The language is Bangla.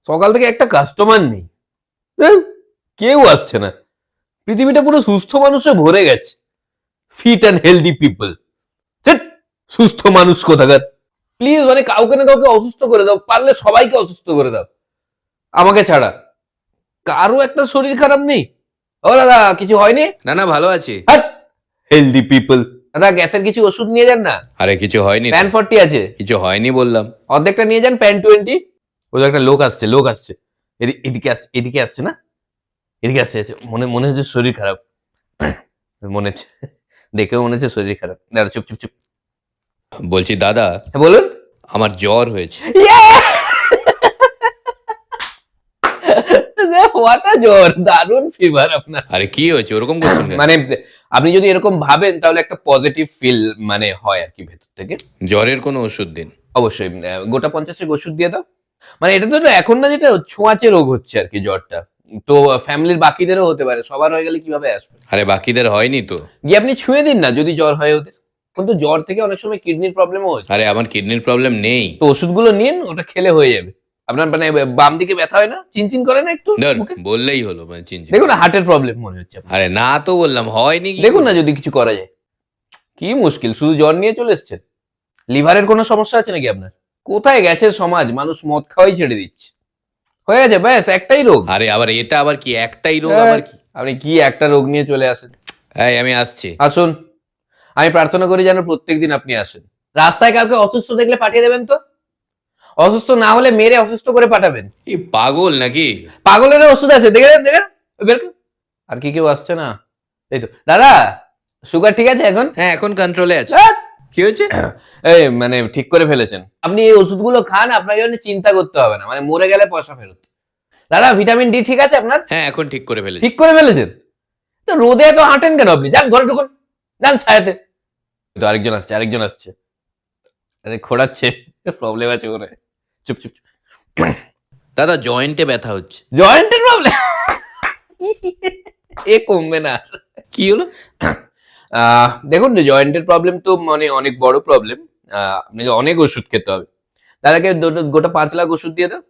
সকাল থেকে একটা কাস্টমার নেই, কেউ আসছে না। পৃথিবীটা পুরো সুস্থ মানুষে ভরে গেছে, ফিট অ্যান্ড হেলদি পিপল। সুস্থ মানুষ কোথাকার। প্লিজ মানে কাউকে না কাউকে অসুস্থ করে দাও, পারলে সবাইকে অসুস্থ করে দাও আমাকে ছাড়া। কারো একটা শরীর খারাপ নেই? ও দাদা কিছু হয়নি? না না ভালো আছি। Healthy people. দাদা গ্যাসের কিছু ওষুধ নিয়ে যান না। আরে কিছু হয়নি তো। প্যান 40 আছে? কিছু হয়নি বললাম। অর্ধেকটা নিয়ে যান প্যান 20। ওই একটা লোক আসছে, লোক আসছে, এদিকে আসছে, এদিকে আসছে না, এদিকে আসছে, মনে মনে হচ্ছে শরীর খারাপ, মনে হচ্ছে, দেখেও মনে হচ্ছে শরীর খারাপ। দাঁড়া চুপ চুপ চুপ। বলছি দাদা, হ্যাঁ বলুন। আমার জ্বর হয়েছে। হোয়াট আ জ্বর, দারুণ ফিভার আপনার। আরে কি হয়েছে ওরকম করছেন কেন? মানে আপনি যদি এরকম ভাবেন তাহলে একটা পজিটিভ ফিল মানে হয় আর কি ভেতর থেকে। জ্বরের কোনো ওষুধ দিন। অবশ্যই গোটা 50 ওষুধ দিয়ে দাও। মানে এটা তো এখন না, যেটা ছোঁয়াচে রোগ হচ্ছে আর কি জ্বরটা, তো ফ্যামিলির বাকিদেরও হতে পারে, সবার হয়ে গেলে কিভাবে আসবে? আরে বাকিদের হয়নি তো। গিয়ে আপনি ছুঁয়ে দিন না যদি জ্বর হয় ওদের। কিন্তু জ্বর থেকে অনেক সময় কিডনির প্রবলেমও হচ্ছে। আরে আমার কিডনির প্রবলেম নেই। তো ওষুধগুলো নিন, ওটা খেলে হয়ে যাবে। আপনার মানে বাম দিকে ব্যথা হয় না, চিনচিন করে না একটু ধর বুকে? বললেই হলো মানে চিনচিন। দেখুন না হার্টের প্রবলেম মনে হচ্ছে আপনার। আরে না তো বললাম হয়নি কি দেখুন না করব? যদি কিছু করা যায়। কি মুশকিল, শুধু জ্বর নিয়ে চলে এসছেন? লিভারের কোনো সমস্যা আছে নাকি আপনার? কোথায় গেছে সমাজ, মানুষ মদ খাওয়াই ছেড়ে দিচ্ছে। হয়ে গেছে ব্যাস, একটাই রোগ। আরে আবার এটা আবার কি একটাই রোগ আবার কি? আপনি কি একটা রোগ নিয়ে চলে আসেন। এই আমি আসছি। আসুন, আমি প্রার্থনা করি যেন প্রত্যেকদিন আপনি আসেন। রাস্তায় কাউকে অসুস্থ দেখলে পাঠিয়ে দেবেন তো, অসুস্থ না হলে মেরে অসুস্থ করে পাঠাবেন। এই পাগল নাকি? পাগলের ওষুধ আছে, দেখেন দেখেন বের কর। আর কি কেউ আসছে না? এই তো দাদা, সুগার ঠিক আছে এখন? হ্যাঁ এখন কন্ট্রোলে আছে। ধ্যাৎ, কি হয়েছে? এই মানে ঠিক করে ফেলেছেন আপনি। এই ওষুধগুলো খান, আপনাকে জন্য চিন্তা করতে হবে না, মানে মরে গেলে পয়সা ফেরত। দাদা ভিটামিন ডি ঠিক আছে আপনার? হ্যাঁ এখন ঠিক করে ফেলেছি। ঠিক করে ফেলেছেন? তো রোদে এত হাঁটেন কেন আপনি? যান ঘরে ঢুকুন, যান ছায়াতে। তো আরেকজন আসছে, আরেকজন আসছে, আরে খোঁড়াচ্ছে, প্রবলেম আছে ওরে। চুপ চুপ চুপ। দাদা জয়েন্টে ব্যথা হচ্ছে। জয়েন্টের প্রবলেম? এ কমবে না। কি হলো? দেখুন জয়েন্টের প্রবলেম তো মানে অনেক বড় প্রবলেম। আপনাকে অনেক ওষুধ খেতে হবে। দাদাকে গোটা 5 লাখ ওষুধ দিয়ে দাও।